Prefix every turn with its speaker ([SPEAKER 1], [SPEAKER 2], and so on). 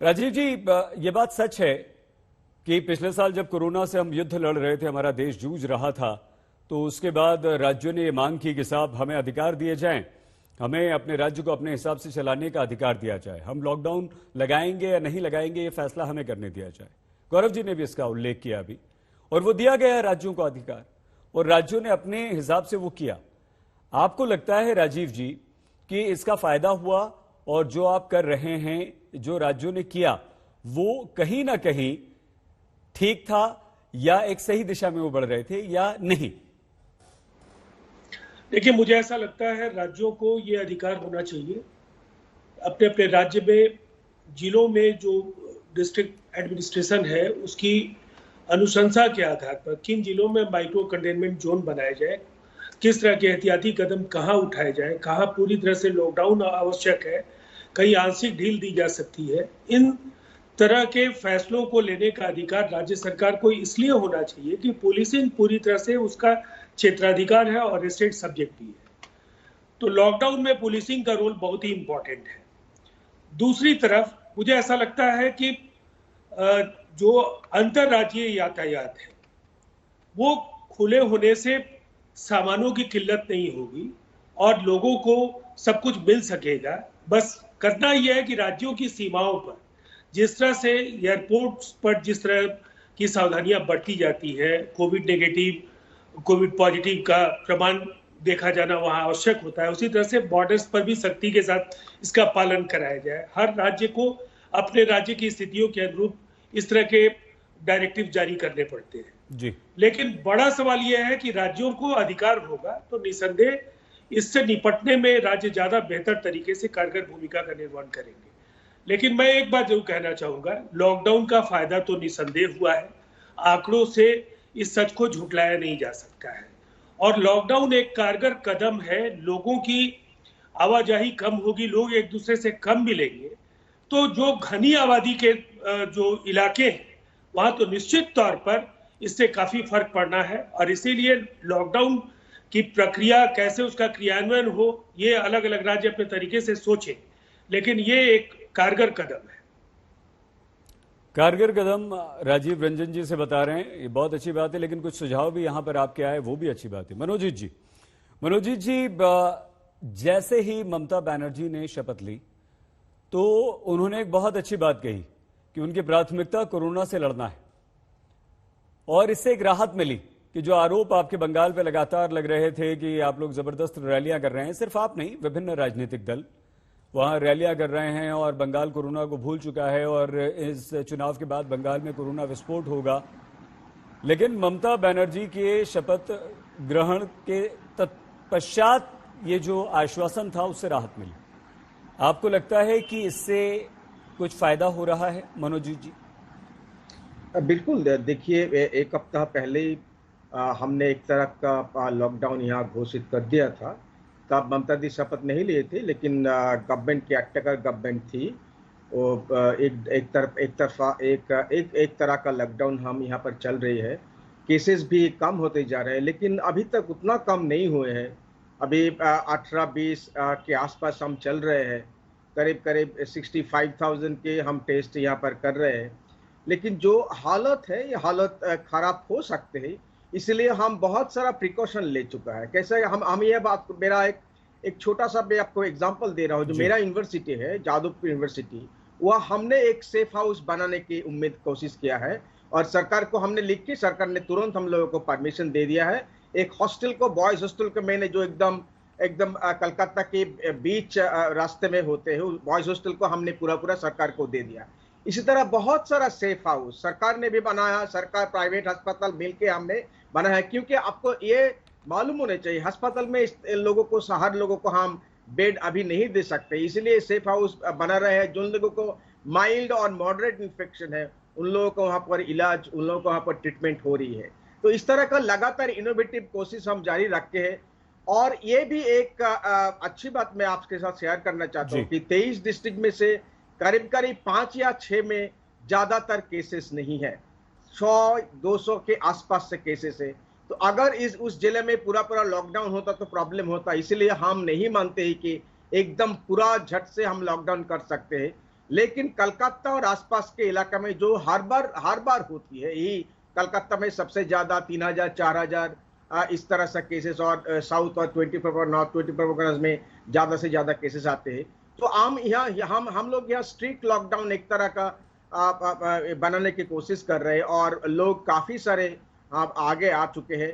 [SPEAKER 1] राजीव जी, ये बात सच है कि पिछले साल जब कोरोना से हम युद्ध लड़ रहे थे, हमारा देश जूझ रहा था, तो उसके बाद राज्यों ने ये मांग की कि साहब हमें अधिकार दिए जाएं, हमें अपने राज्य को अपने हिसाब से चलाने का अधिकार दिया जाए, हम लॉकडाउन लगाएंगे या नहीं लगाएंगे ये फैसला हमें करने दिया जाए। गौरव जी ने भी इसका उल्लेख किया अभी, और वो दिया गया राज्यों को अधिकार, और राज्यों ने अपने हिसाब से वो किया। आपको लगता है राजीव जी कि इसका फायदा हुआ, और जो आप कर रहे हैं, जो राज्यों ने किया, वो कहीं ना कहीं ठीक था, या एक सही दिशा में वो बढ़ रहे थे या नहीं?
[SPEAKER 2] देखिए, मुझे ऐसा लगता है राज्यों को ये अधिकार होना चाहिए अपने अपने राज्य में, जिलों में जो डिस्ट्रिक्ट एडमिनिस्ट्रेशन है उसकी अनुशंसा के आधार पर किन जिलों में माइक्रो कंटेनमेंट जोन बनाए जाए, किस तरह के एहतियाती कदम कहाँ उठाए जाए, कहाँ पूरी तरह से लॉकडाउन आवश्यक है, कहीं आंशिक ढील दी जा सकती है। इन तरह के फैसलों को लेने का अधिकार राज्य सरकार को इसलिए होना चाहिए कि पुलिसिंग पूरी तरह से उसका क्षेत्राधिकार है और स्टेट सब्जेक्ट भी है। तो लॉकडाउन में पुलिसिंग का रोल बहुत ही इंपॉर्टेंट है। दूसरी तरफ मुझे ऐसा लगता है कि जो अंतरराज्यीय यातायात है वो खुले होने से सामानों की किल्लत नहीं होगी और लोगों को सब कुछ मिल सकेगा। बस करना यह है कि राज्यों की सीमाओं पर जिस तरह से एयरपोर्ट्स पर जिस तरह की सावधानियां बरती जाती है, कोविड पॉजिटिव का प्रमाण देखा जाना वहां आवश्यक होता है, उसी तरह से बॉर्डर्स पर भी सख्ती के साथ इसका पालन कराया जाए। हर राज्य को अपने राज्य की स्थितियों के अनुरूप इस तरह के डायरेक्टिव जारी करने पड़ते हैं
[SPEAKER 1] जी।
[SPEAKER 2] लेकिन बड़ा सवाल यह है कि राज्यों को अधिकार होगा तो निसंदेह इससे निपटने में राज्य ज्यादा बेहतर तरीके से कारगर भूमिका का निर्वहन करेंगे। लेकिन मैं एक बात जरूर कहना चाहूंगा, लॉकडाउन का फायदा तो निसंदेह हुआ है, आंकड़ों से इस सच को झुटलाया नहीं जा सकता है। और लॉकडाउन एक कारगर कदम है, लोगों की आवाजाही कम होगी, लोग एक दूसरे से कम मिलेंगे, तो जो घनी आबादी के जो इलाके हैं वहां तो निश्चित तौर पर इससे काफी फर्क पड़ना है। और इसीलिए लॉकडाउन की प्रक्रिया कैसे उसका क्रियान्वयन हो, ये अलग अलग राज्य अपने तरीके से सोचें, लेकिन ये एक कारगर कदम है।
[SPEAKER 1] कारगर कदम राजीव रंजन जी से बता रहे हैं, ये बहुत अच्छी बात है, लेकिन कुछ सुझाव भी यहां पर आपके आए, वो भी अच्छी बात है। मनोजीत जी, जैसे ही ममता बनर्जी ने शपथ ली तो उन्होंने एक बहुत अच्छी बात कही कि उनकी प्राथमिकता कोरोना से लड़ना है, और इससे एक राहत मिली कि जो आरोप आपके बंगाल पे लगातार लग रहे थे कि आप लोग जबरदस्त रैलियां कर रहे हैं, सिर्फ आप नहीं, विभिन्न राजनीतिक दल वहां रैलियां कर रहे हैं, और बंगाल कोरोना को भूल चुका है, और इस चुनाव के बाद बंगाल में कोरोना विस्फोट होगा। लेकिन ममता बनर्जी के शपथ ग्रहण के तत्पश्चात ये जो आश्वासन था उससे राहत मिली। आपको लगता है कि इससे कुछ फायदा हो रहा है मनोजीत जी?
[SPEAKER 3] बिल्कुल। देखिए, एक हफ्ता पहले ही हमने एक तरह का लॉकडाउन यहाँ घोषित कर दिया था। तब ममता दी शपथ नहीं लिए थे, लेकिन गवर्नमेंट की अटकर गवर्नमेंट थी, वो एक तरह का लॉकडाउन हम यहाँ पर चल रही है। केसेस भी कम होते जा रहे हैं, लेकिन अभी तक उतना कम नहीं हुए हैं। अभी 18-20 के आसपास हम चल रहे हैं, करीब 65,000 के हम टेस्ट यहाँ पर कर रहे हैं। लेकिन जो हालत है, ये हालत खराब हो सकते हैं, इसलिए हम बहुत सारा प्रिकॉशन ले चुका है। कैसे हम ये बात, मेरा एक छोटा सा मैं आपको एग्जांपल दे रहा हूँ। जो मेरा यूनिवर्सिटी है, जादवपुर यूनिवर्सिटी, वह हमने एक सेफ हाउस बनाने की कोशिश किया है, और सरकार को हमने लिख के, सरकार ने तुरंत हम लोगों को परमिशन दे दिया है। एक हॉस्टल को, बॉयज हॉस्टल को मैंने, जो एकदम कलकत्ता के बीच रास्ते में होते हैं, बॉयज हॉस्टल को हमने पूरा सरकार को दे दिया। इसी तरह बहुत सारा सेफ हाउस सरकार ने भी बनाया, सरकार प्राइवेट अस्पताल मिलके हमने बनाया है। क्योंकि आपको ये मालूम होना चाहिए, अस्पताल में हर लोगों को हम बेड अभी नहीं दे सकते, इसलिए सेफ हाउस बना रहे हैं। जिन लोगों को माइल्ड और मॉडरेट इन्फेक्शन है, उन लोगों को वहां पर इलाज, उन लोगों को वहां पर ट्रीटमेंट हो रही है। तो इस तरह का लगातार इनोवेटिव कोशिश हम जारी रखते हैं। और ये भी एक अच्छी बात मैं आपके साथ शेयर करना चाहता हूँ कि 23 डिस्ट्रिक्ट में से करीब 5 या 6 में ज्यादातर केसेस नहीं है, 100-200 के आसपास से केसेस है। तो अगर उस जिले में पूरा लॉकडाउन होता तो प्रॉब्लम होता। इसलिए हम नहीं मानते हैं कि एकदम पूरा झट से हम लॉकडाउन कर सकते हैं, लेकिन कलकत्ता और आसपास के इलाका में जो हर बार होती है, यही कलकत्ता में सबसे ज्यादा 3000 4000 इस तरह से केसेस, और साउथ और 24 नॉर्थ 24 में ज्यादा से ज्यादा केसेस आते हैं। तो हम लोग यहाँ स्ट्रिक्ट लॉकडाउन एक तरह का बनाने की कोशिश कर रहे हैं, और लोग काफी सारे आगे आ चुके हैं।